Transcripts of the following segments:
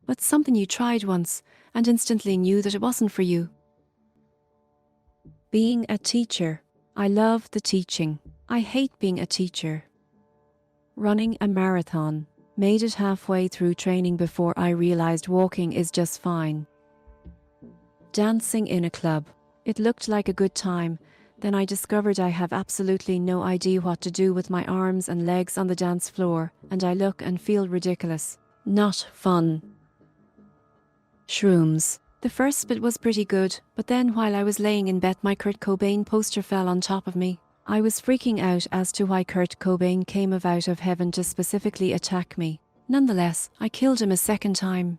but something you tried once and instantly knew that it wasn't for you. Being a teacher. I love the teaching. I hate being a teacher. Running a marathon. Made it halfway through training before I realized walking is just fine. Dancing in a club. It looked like a good time. Then I discovered I have absolutely no idea what to do with my arms and legs on the dance floor, and I look and feel ridiculous. Not fun. Shrooms. The first bit was pretty good, but then while I was laying in bed my Kurt Cobain poster fell on top of me. I was freaking out as to why Kurt Cobain came out of heaven to specifically attack me. Nonetheless, I killed him a second time.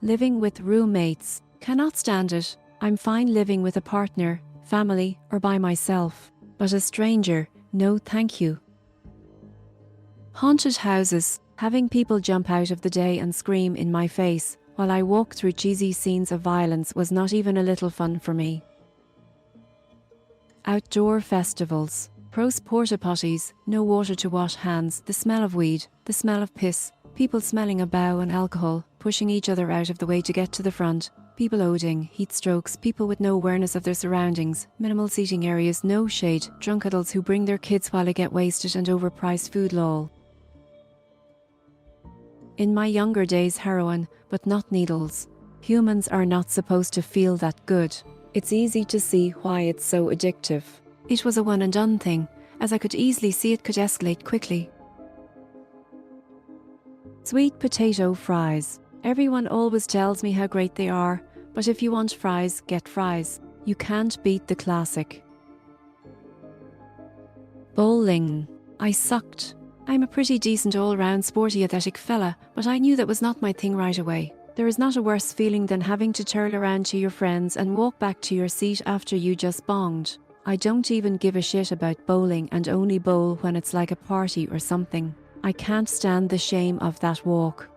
Living with roommates. Cannot stand it. I'm fine living with a partner, family, or by myself. But a stranger, no thank you. Haunted houses. Having people jump out of the day and scream in my face while I walk through cheesy scenes of violence was not even a little fun for me. Outdoor festivals. Pros porta potties, no water to wash hands, the smell of weed, the smell of piss, people smelling of bow and alcohol, pushing each other out of the way to get to the front, people oding, heat strokes, people with no awareness of their surroundings, minimal seating areas, no shade, drunk adults who bring their kids while they get wasted and overpriced food lol. In my younger days heroin, but not needles. Humans are not supposed to feel that good. It's easy to see why it's so addictive. It was a one and done thing, as I could easily see it could escalate quickly. Sweet potato fries. Everyone always tells me how great they are, but if you want fries, get fries. You can't beat the classic. Bowling. I sucked. I'm a pretty decent all-round sporty athletic fella, but I knew that was not my thing right away. There is not a worse feeling than having to turn around to your friends and walk back to your seat after you just bonged. I don't even give a shit about bowling and only bowl when it's like a party or something. I can't stand the shame of that walk.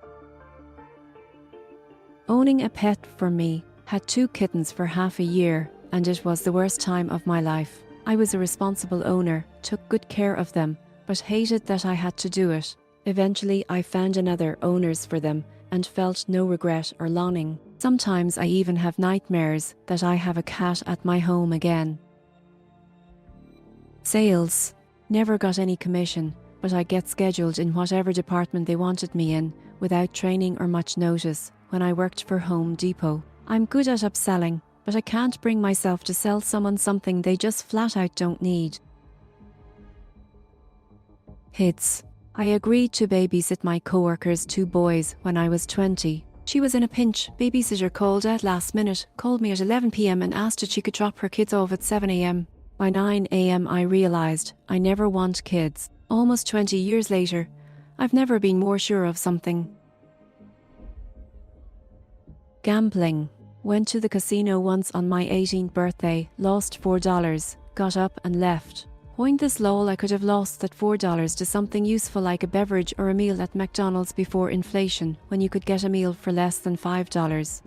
Owning a pet for me. Had 2 kittens for half a year, and it was the worst time of my life. I was a responsible owner, took good care of them, but hated that I had to do it. Eventually I found another owners for them and felt no regret or longing. Sometimes I even have nightmares that I have a cat at my home again. Sales. Never got any commission, but I get scheduled in whatever department they wanted me in without training or much notice when I worked for Home Depot. I'm good at upselling, but I can't bring myself to sell someone something they just flat out don't need. Hits. I agreed to babysit my coworker's 2 boys when I was 20. She was in a pinch. Babysitter called at last minute, called me at 11 p.m. and asked if she could drop her kids off at 7 a.m. By 9 a.m. I realised I never want kids. Almost 20 years later, I've never been more sure of something. Gambling. Went to the casino once on my 18th birthday, lost $4, got up and left. Pointless lol, I could have lost that $4 to something useful like a beverage or a meal at McDonald's before inflation, when you could get a meal for less than $5.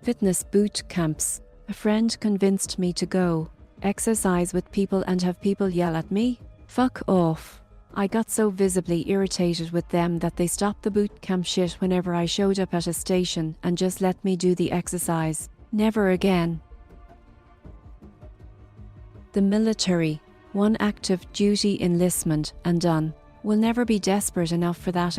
Fitness boot camps. A friend convinced me to go. Exercise with people and have people yell at me? Fuck off. I got so visibly irritated with them that they stopped the boot camp shit whenever I showed up at a station and just let me do the exercise. Never again. The military. 1 active duty enlistment and done. Will never be desperate enough for that.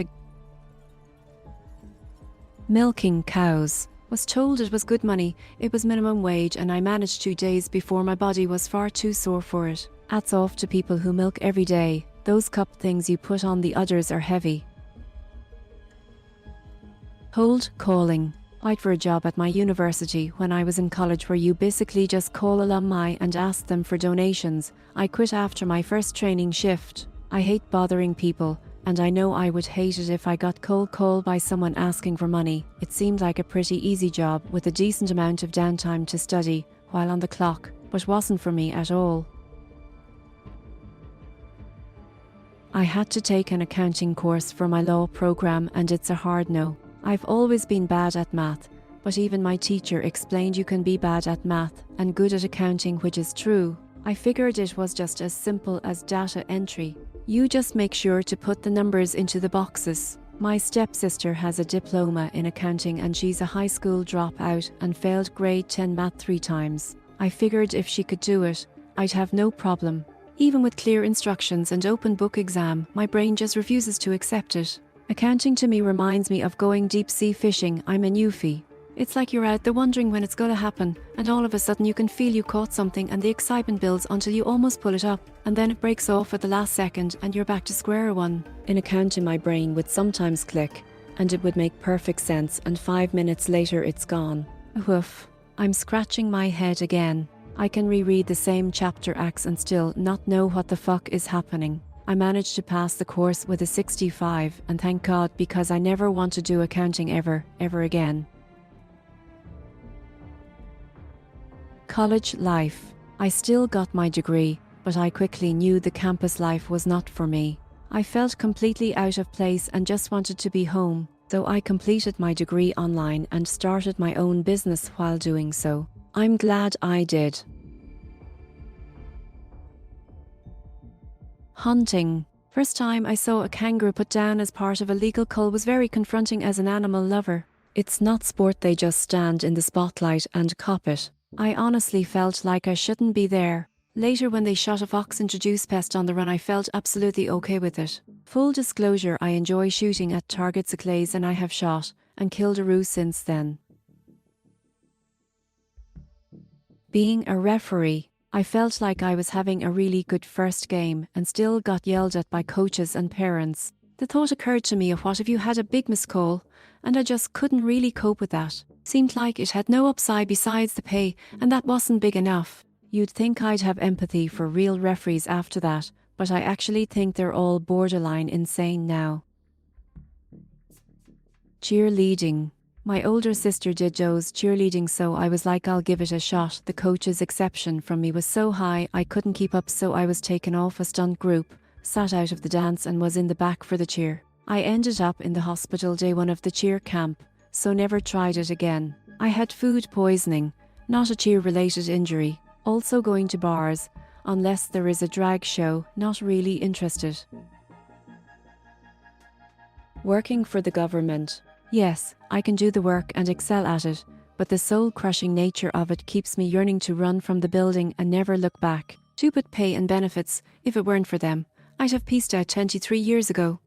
Milking cows. Was told it was good money, it was minimum wage, and I managed 2 days before my body was far too sore for it. Hats off to people who milk every day. Those cup things you put on the udders are heavy. Cold calling. Applied for a job at my university when I was in college, where you basically just call alumni and ask them for donations. I quit after my first training shift. I hate bothering people, and I know I would hate it if I got cold called by someone asking for money. It seemed like a pretty easy job with a decent amount of downtime to study while on the clock, but wasn't for me at all. I had to take an accounting course for my law program and it's a hard no. I've always been bad at math, but even my teacher explained you can be bad at math and good at accounting, which is true. I figured it was just as simple as data entry. You just make sure to put the numbers into the boxes. My stepsister has a diploma in accounting and she's a high school dropout and failed grade 10 math 3 times. I figured if she could do it, I'd have no problem. Even with clear instructions and open book exam, my brain just refuses to accept it. Accounting to me reminds me of going deep sea fishing. I'm a newfie. It's like you're out there wondering when it's going to happen, and all of a sudden you can feel you caught something and the excitement builds until you almost pull it up, and then it breaks off at the last second and you're back to square one. In accounting, my brain would sometimes click, and it would make perfect sense, and 5 minutes later it's gone. Woof. I'm scratching my head again. I can reread the same chapter acts and still not know what the fuck is happening. I managed to pass the course with a 65, and thank God, because I never want to do accounting ever again. College life. I still got my degree, but I quickly knew the campus life was not for me. I felt completely out of place and just wanted to be home, so I completed my degree online and started my own business while doing so. I'm glad I did. Hunting. First time I saw a kangaroo put down as part of a legal cull was very confronting as an animal lover. It's not sport, they just stand in the spotlight and cop it. I honestly felt like I shouldn't be there. Later, when they shot a fox introduced pest on the run, I felt absolutely okay with it. Full disclosure, I enjoy shooting at targets a clays, and I have shot and killed a roo since then. Being a referee. I felt like I was having a really good first game and still got yelled at by coaches and parents. The thought occurred to me of what if you had a big miscall, and I just couldn't really cope with that. Seemed like it had no upside besides the pay, and that wasn't big enough. You'd think I'd have empathy for real referees after that, but I actually think they're all borderline insane now. Cheerleading. My older sister did Joe's cheerleading, so I was like, I'll give it a shot. The coach's exception from me was so high I couldn't keep up, so I was taken off a stunt group, sat out of the dance and was in the back for the cheer. I ended up in the hospital day one of the cheer camp, so never tried it again. I had food poisoning, not a cheer-related injury. Also going to bars, unless there is a drag show, not really interested. Working for the government. Yes, I can do the work and excel at it, but the soul-crushing nature of it keeps me yearning to run from the building and never look back. Stupid pay and benefits. If it weren't for them, I'd have pieced out 23 years ago.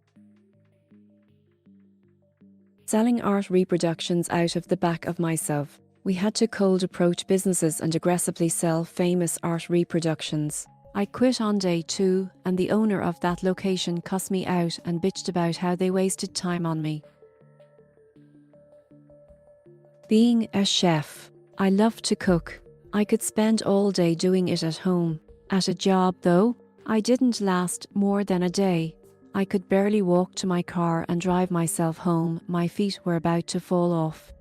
Selling art reproductions out of the back of myself. We had to cold approach businesses and aggressively sell famous art reproductions. I quit on day 2, and the owner of that location cussed me out and bitched about how they wasted time on me. Being a chef. I love to cook. I could spend all day doing it at home. At a job, though, I didn't last more than a day. I could barely walk to my car and drive myself home. My feet were about to fall off.